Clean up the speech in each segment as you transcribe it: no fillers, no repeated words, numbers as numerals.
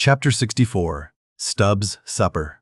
Chapter 64. Stubb's Supper.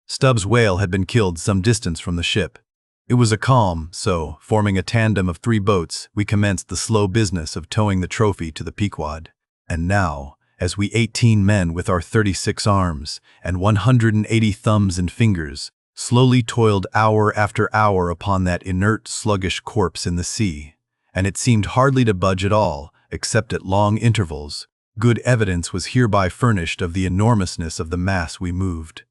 Stubb's whale had been killed some distance from the ship. It was a calm, so, forming a tandem of 3 boats, we commenced the slow business of towing the trophy to the Pequod. And now, as we 18 men with our 36 arms and 180 thumbs and fingers, slowly toiled hour after hour upon that inert, sluggish corpse in the sea, and it seemed hardly to budge at all, except at long intervals, good evidence was hereby furnished of the enormousness of the mass we moved.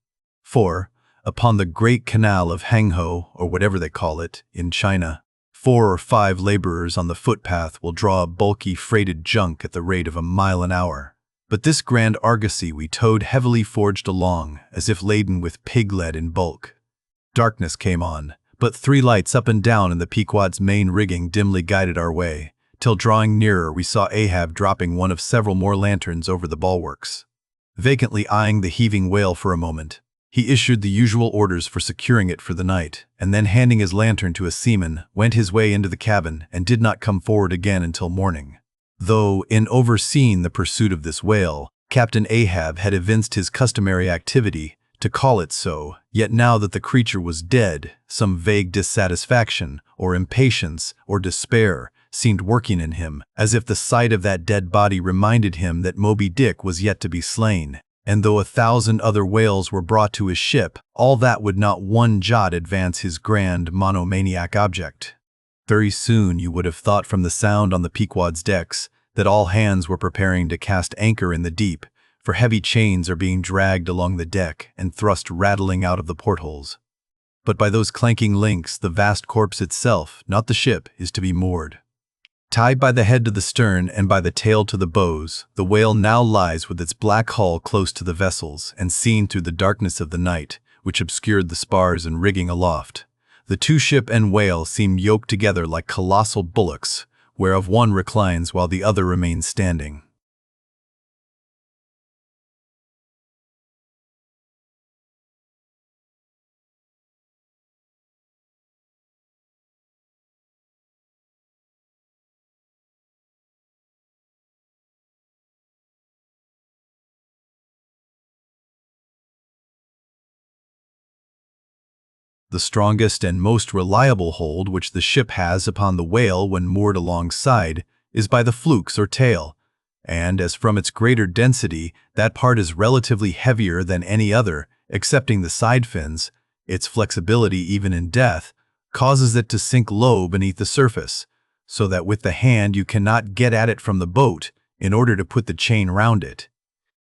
For, upon the great canal of Hangzhou, or whatever they call it, in China, 4 or 5 laborers on the footpath will draw a bulky freighted junk at the rate of a mile an hour. But this grand argosy we towed heavily forged along, as if laden with pig lead in bulk. Darkness came on, but 3 lights up and down in the Pequod's main rigging dimly guided our way, till drawing nearer we saw Ahab dropping one of several more lanterns over the bulwarks. Vacantly eyeing the heaving whale for a moment, he issued the usual orders for securing it for the night, and then handing his lantern to a seaman, went his way into the cabin and did not come forward again until morning. Though, in overseeing the pursuit of this whale, Captain Ahab had evinced his customary activity, to call it so, yet now that the creature was dead, some vague dissatisfaction, or impatience, or despair, seemed working in him, as if the sight of that dead body reminded him that Moby Dick was yet to be slain, and though 1,000 other whales were brought to his ship, all that would not one jot advance his grand monomaniac object. Very soon you would have thought from the sound on the Pequod's decks that all hands were preparing to cast anchor in the deep, for heavy chains are being dragged along the deck and thrust rattling out of the portholes. But by those clanking links the vast corpse itself, not the ship, is to be moored. Tied by the head to the stern and by the tail to the bows, the whale now lies with its black hull close to the vessels and seen through the darkness of the night, which obscured the spars and rigging aloft. The 2 ship and whale seem yoked together like colossal bullocks, whereof one reclines while the other remains standing. The strongest and most reliable hold which the ship has upon the whale when moored alongside is by the flukes or tail, and as from its greater density that part is relatively heavier than any other, excepting the side fins, its flexibility even in death causes it to sink low beneath the surface, so that with the hand you cannot get at it from the boat in order to put the chain round it.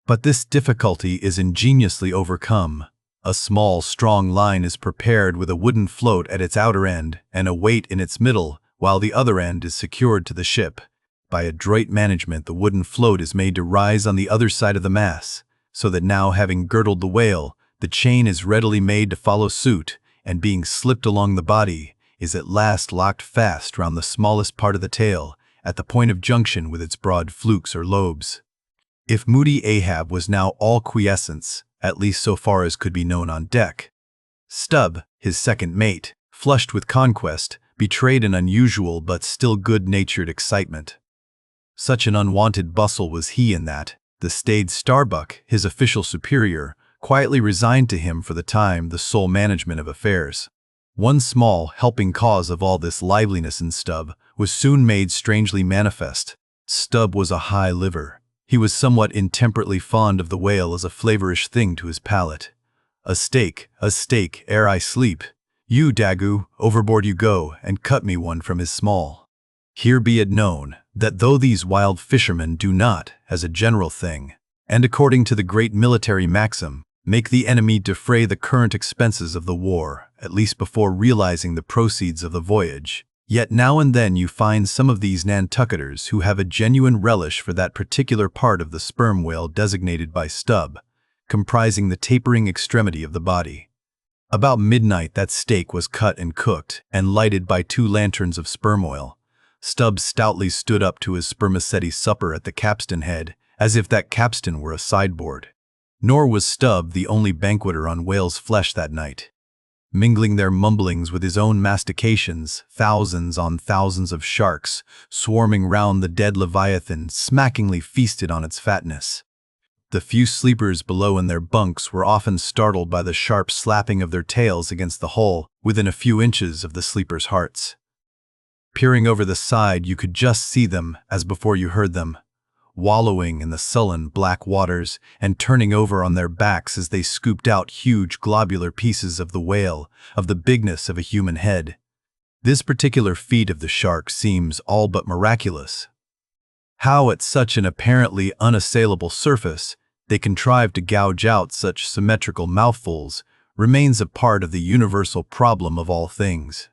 But this difficulty is ingeniously overcome. A small, strong line is prepared with a wooden float at its outer end and a weight in its middle, while the other end is secured to the ship. By adroit management, the wooden float is made to rise on the other side of the mass, so that now, having girdled the whale, the chain is readily made to follow suit, and being slipped along the body, is at last locked fast round the smallest part of the tail, at the point of junction with its broad flukes or lobes. If moody Ahab was now all quiescence, at least so far as could be known on deck, Stubb, his second mate, flushed with conquest, betrayed an unusual but still good-natured excitement. Such an unwonted bustle was he in that the staid Starbuck, his official superior, quietly resigned to him for the time the sole management of affairs. One small helping cause of all this liveliness in Stubb was soon made strangely manifest. Stubb was a high liver. He was somewhat intemperately fond of the whale as a flavorish thing to his palate. A steak, ere I sleep. You, Daggoo, overboard you go, and cut me one from his small. Here be it known, that though these wild fishermen do not, as a general thing, and according to the great military maxim, make the enemy defray the current expenses of the war, at least before realizing the proceeds of the voyage, yet now and then you find some of these Nantucketers who have a genuine relish for that particular part of the sperm whale designated by Stubb, comprising the tapering extremity of the body. About midnight that steak was cut and cooked, and lighted by 2 lanterns of sperm oil. Stubb stoutly stood up to his spermaceti supper at the capstan head, as if that capstan were a sideboard. Nor was Stubb the only banqueter on whale's flesh that night. Mingling their mumblings with his own mastications, thousands on thousands of sharks, swarming round the dead leviathan, smackingly feasted on its fatness. The few sleepers below in their bunks were often startled by the sharp slapping of their tails against the hull within a few inches of the sleepers' hearts. Peering over the side, you could just see them, as before you heard them, wallowing in the sullen black waters and turning over on their backs as they scooped out huge globular pieces of the whale, of the bigness of a human head. This particular feat of the shark seems all but miraculous. How at such an apparently unassailable surface they contrive to gouge out such symmetrical mouthfuls remains a part of the universal problem of all things.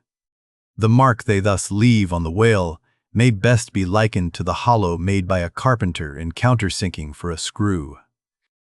The mark they thus leave on the whale may best be likened to the hollow made by a carpenter in countersinking for a screw.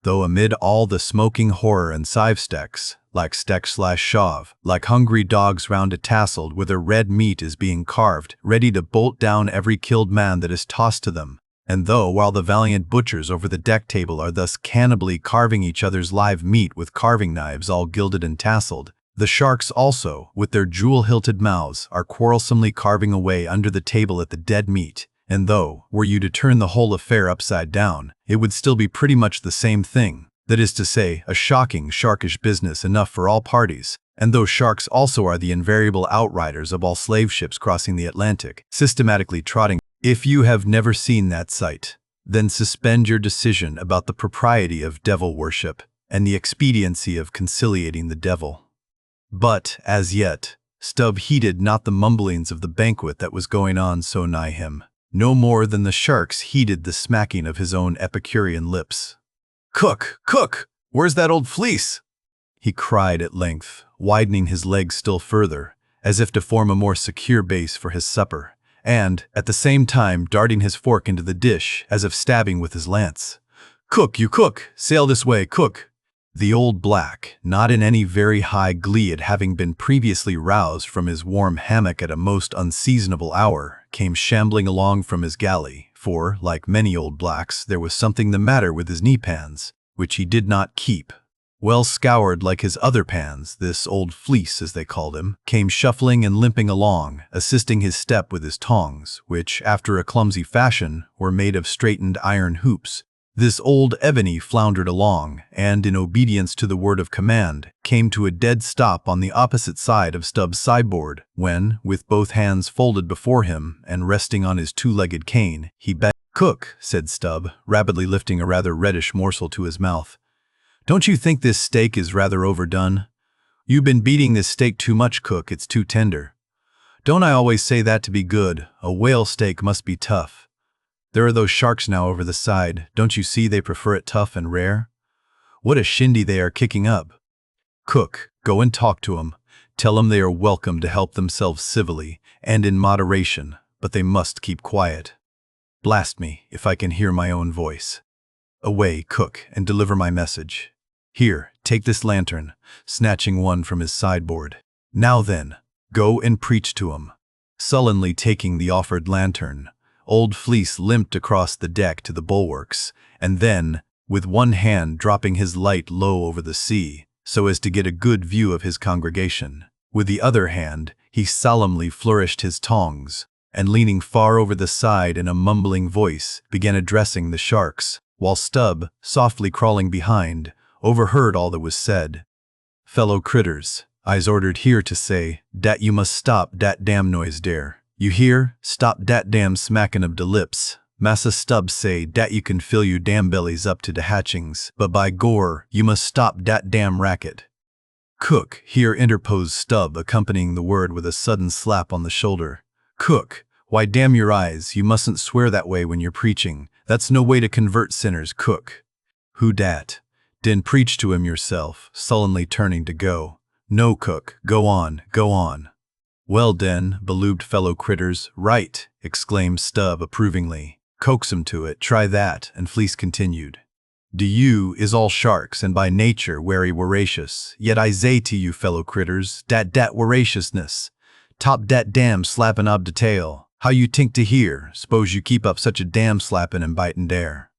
Though amid all the smoking horror and sivestecks, like steak/shove, like hungry dogs round a tassel where the red meat is being carved, ready to bolt down every killed man that is tossed to them, and though while the valiant butchers over the deck table are thus cannibally carving each other's live meat with carving knives all gilded and tasseled, the sharks also, with their jewel-hilted mouths, are quarrelsomely carving away under the table at the dead meat, and though, were you to turn the whole affair upside down, it would still be pretty much the same thing, that is to say, a shocking, sharkish business enough for all parties, and though sharks also are the invariable outriders of all slave ships crossing the Atlantic, systematically trotting. If you have never seen that sight, then suspend your decision about the propriety of devil worship and the expediency of conciliating the devil. But, as yet, Stubb heeded not the mumblings of the banquet that was going on so nigh him, no more than the sharks heeded the smacking of his own Epicurean lips. "Cook! Cook! Where's that old fleece?" he cried at length, widening his legs still further, as if to form a more secure base for his supper, and, at the same time, darting his fork into the dish as if stabbing with his lance. "Cook, you cook! Sail this way, cook!" The old black, not in any very high glee at having been previously roused from his warm hammock at a most unseasonable hour, came shambling along from his galley, for, like many old blacks, there was something the matter with his knee-pans, which he did not keep. Well scoured like his other pans, this old fleece, as they called him, came shuffling and limping along, assisting his step with his tongs, which, after a clumsy fashion, were made of straightened iron hoops. This old ebony floundered along, and, in obedience to the word of command, came to a dead stop on the opposite side of Stubb's sideboard, when, with both hands folded before him and resting on his two-legged cane, he begged. "Cook," said Stubb, rapidly lifting a rather reddish morsel to his mouth. "Don't you think this steak is rather overdone? You've been beating this steak too much, cook, it's too tender. Don't I always say that to be good? A whale steak must be tough. There are those sharks now over the side, don't you see they prefer it tough and rare? What a shindy they are kicking up. Cook, go and talk to 'em. Tell 'em they are welcome to help themselves civilly and in moderation, but they must keep quiet. Blast me, if I can hear my own voice. Away, cook, and deliver my message. Here, take this lantern," snatching one from his sideboard. "Now then, go and preach to 'em." Sullenly taking the offered lantern, Old Fleece limped across the deck to the bulwarks, and then, with one hand dropping his light low over the sea, so as to get a good view of his congregation, with the other hand he solemnly flourished his tongs, and leaning far over the side in a mumbling voice, began addressing the sharks, while Stubb, softly crawling behind, overheard all that was said. "Fellow critters, I's ordered here to say dat you must stop dat damn noise dere. You hear? Stop dat damn smacking of de lips. Massa Stubb say dat you can fill you damn bellies up to de hatchings, but by gore, you must stop dat damn racket." "Cook," here interposed Stubb, accompanying the word with a sudden slap on the shoulder. "Cook, why damn your eyes, you mustn't swear that way when you're preaching. That's no way to convert sinners, cook." "Who dat? Den preach to him yourself," sullenly turning to go. "No, cook, go on, go on." "Well den, beloobed fellow critters, right," exclaimed Stubb approvingly. "Coax 'em to it, try that," and Fleece continued. "Do you is all sharks and by nature wery voracious, yet I say to you fellow critters, dat voraciousness, top dat damn slappin' ob de tail. How you tink to hear, s'pose you keep up such a damn slappin' and bitin' dare."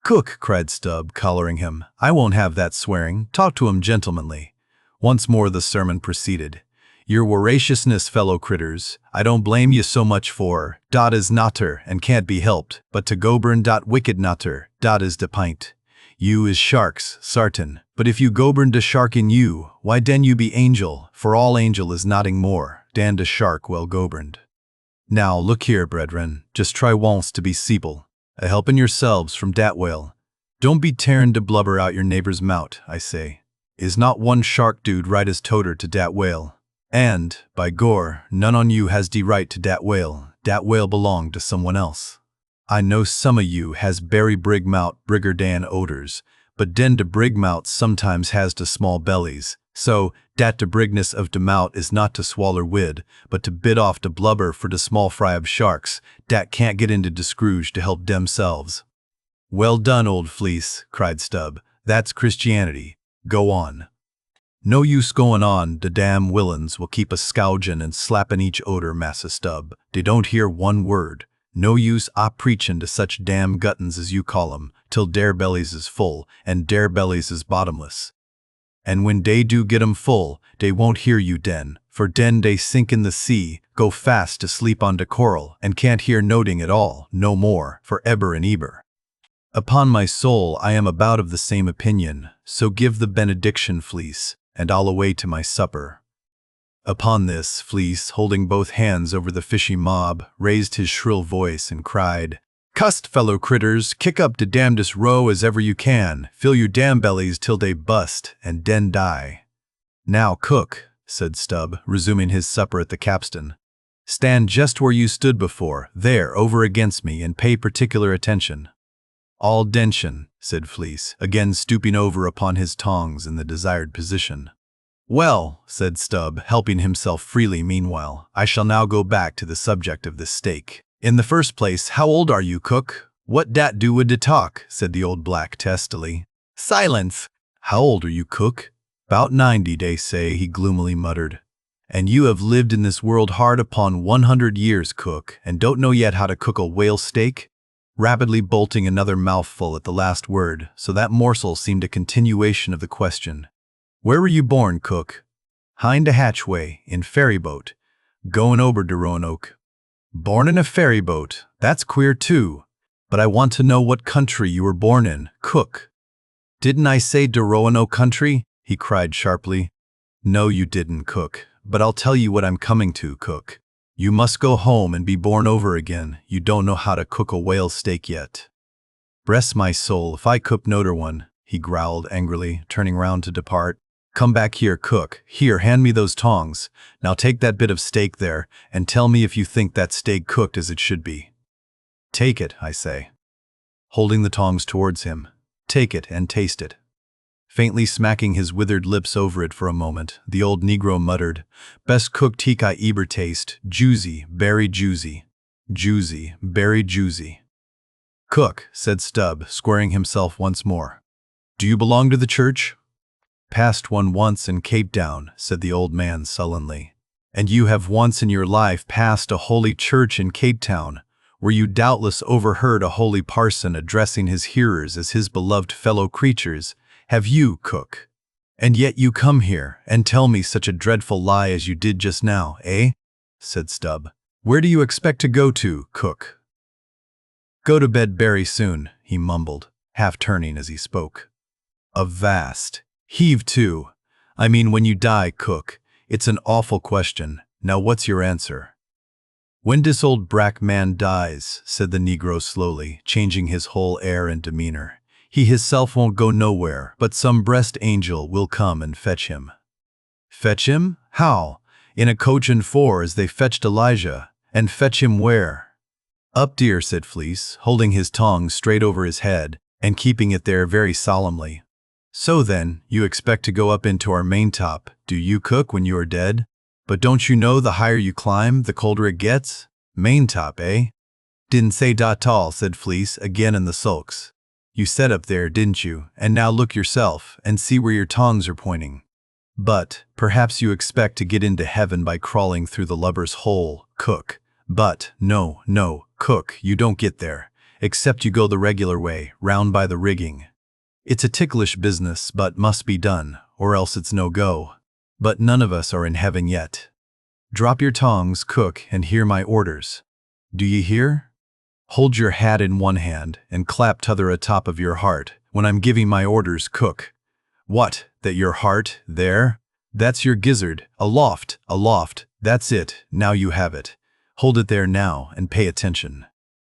"Cook," cried Stubb, collaring him, "I won't have that swearing, talk to him gentlemanly." Once more the sermon proceeded. "Your voraciousness, fellow critters, I don't blame you so much for, dot is natur and can't be helped, but to gobern dot wicked natur, dot is de pint. You is sharks, sartin, but if you gobern de shark in you, why den you be angel, for all angel is nothing more, dan de shark well goberned. Now look here, brethren, just try once to be seeple, a helpin' yourselves from dat whale. Don't be tearin' de blubber out your neighbor's mout, I say. Is not one shark dude right as toter to dat whale? And, by gore, none on you has de right to dat whale belong to someone else. I know some of you has berry brig mout brigger dan odors, but den de brig mout sometimes has de small bellies, so dat de brigness of de mout is not to swaller wid, but to bit off de blubber for de small fry of sharks, dat can't get into de scrooge to help demselves. Well done, old fleece, cried Stubb. That's Christianity. Go on. No use goin' on, de damn willains will keep a scougin' and slappin' each odor, Massa Stubb. Dey don't hear one word. No use preachin' to such damn guttons as you call 'em, till dare bellies is full, and dare bellies is bottomless. And when dey do get 'em full, dey won't hear you den, for den dey sink in the sea, go fast to sleep on de coral, and can't hear noting at all, no more, for eber and eber. Upon my soul, I am about of the same opinion, so give the benediction, Fleece, and I'll away to my supper. Upon this, Fleece, holding both hands over the fishy mob, raised his shrill voice and cried, "Cussed fellow critters, kick up de damnedest row as ever you can, fill your damn bellies till they bust, and den die." "Now, cook," said Stubb, resuming his supper at the capstan. "Stand just where you stood before, there, over against me, and pay particular attention." "All dention," said Fleece, again stooping over upon his tongs in the desired position. "Well," said Stubb, helping himself freely meanwhile, "I shall now go back to the subject of this steak. In the first place, how old are you, cook?" "What dat do wid de talk?" said the old black testily. "Silence!" "How old are you, cook?" "'Bout 90, dey say," he gloomily muttered. "And you have lived in this world hard upon 100 years, cook, and don't know yet how to cook a whale steak?" Rapidly bolting another mouthful at the last word, so that morsel seemed a continuation of the question. "Where were you born, cook?" "Hind a hatchway, in ferryboat, goin' ober de Roanoke." "Born in a ferryboat? That's queer too. But I want to know what country you were born in, cook." "Didn't I say de Roanoke country?" he cried sharply. "No, you didn't, cook, but I'll tell you what I'm coming to, cook. You must go home and be born over again. You don't know how to cook a whale steak yet." "Bress my soul, if I cook noder one," he growled angrily, turning round to depart. "Come back here, cook. Here, hand me those tongs. Now take that bit of steak there, and tell me if you think that steak cooked as it should be. Take it, I say." Holding the tongs towards him, "Take it and taste it." Faintly smacking his withered lips over it for a moment, the old Negro muttered, "Best cooked teak I eber taste, juicy, berry juicy. Juicy, berry juicy." "Cook," said Stubb, squaring himself once more. "Do you belong to the church?" "Passed one once in Cape Town," said the old man sullenly. "And you have once in your life passed a holy church in Cape Town, where you doubtless overheard a holy parson addressing his hearers as his beloved fellow creatures. Have you, cook? And yet you come here and tell me such a dreadful lie as you did just now, eh?" said Stubb. "Where do you expect to go to, cook?" "Go to bed very soon," he mumbled, half turning as he spoke. "Avast! Heave to! I mean when you die, cook. It's an awful question. Now what's your answer?" "When dis old brack man dies," said the Negro slowly, changing his whole air and demeanor, "he hisself won't go nowhere, but some breast angel will come and fetch him." "Fetch him? How?" "In a coach and four as they fetched Elijah. And fetch him where?" "Up, dear," said Fleece, holding his tongs straight over his head and keeping it there very solemnly. "So then, you expect to go up into our maintop, do you, cook, when you are dead? But don't you know the higher you climb, the colder it gets? Maintop, eh?" "Didn't say dat tall," said Fleece, again in the sulks. "You said up there, didn't you? And now look yourself, and see where your tongs are pointing. But, perhaps you expect to get into heaven by crawling through the lubber's hole, cook. But, no, cook, you don't get there, except you go the regular way, round by the rigging. It's a ticklish business, but must be done, or else it's no go. But none of us are in heaven yet. Drop your tongs, cook, and hear my orders. Do ye hear? Hold your hat in one hand, and clap t'other atop of your heart, when I'm giving my orders, cook. What, that your heart, there? That's your gizzard, aloft, that's it, now you have it. Hold it there now, and pay attention.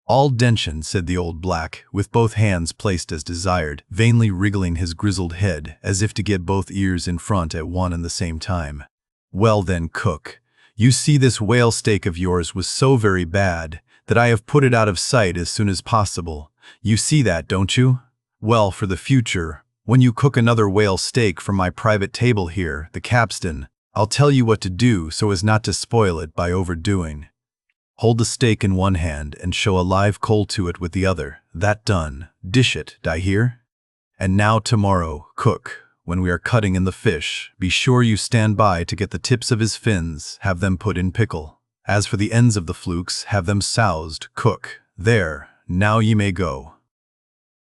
All dention, said the old black, with both hands placed as desired, vainly wriggling his grizzled head, as if to get both ears in front at one and the same time. Well then, cook, you see this whale steak of yours was so very bad, that I have put it out of sight as soon as possible. You see that, don't you? Well, for the future, when you cook another whale steak from my private table here, the capstan, I'll tell you what to do so as not to spoil it by overdoing. Hold the steak in one hand and show a live coal to it with the other. That done, dish it, d'ye hear? And now tomorrow, cook, when we are cutting in the fish, be sure you stand by to get the tips of his fins, have them put in pickle. As for the ends of the flukes, have them soused, cook. There, now ye may go.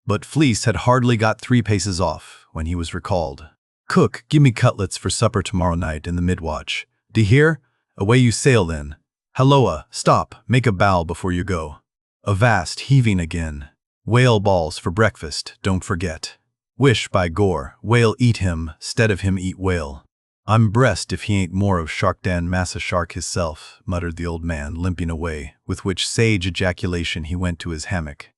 But Fleece had hardly got 3 paces off when he was recalled. Cook, give me cutlets for supper tomorrow night in the mid-watch. D'ye hear? Away you sail then. Halloa, stop, make a bow before you go. Avast, heaving again. Whale balls for breakfast, don't forget. Wish, by gore, whale eat him, 'stead of him eat whale. I'm breast if he ain't more of Shark Dan Massa Shark hisself, muttered the old man, limping away, with which sage ejaculation he went to his hammock.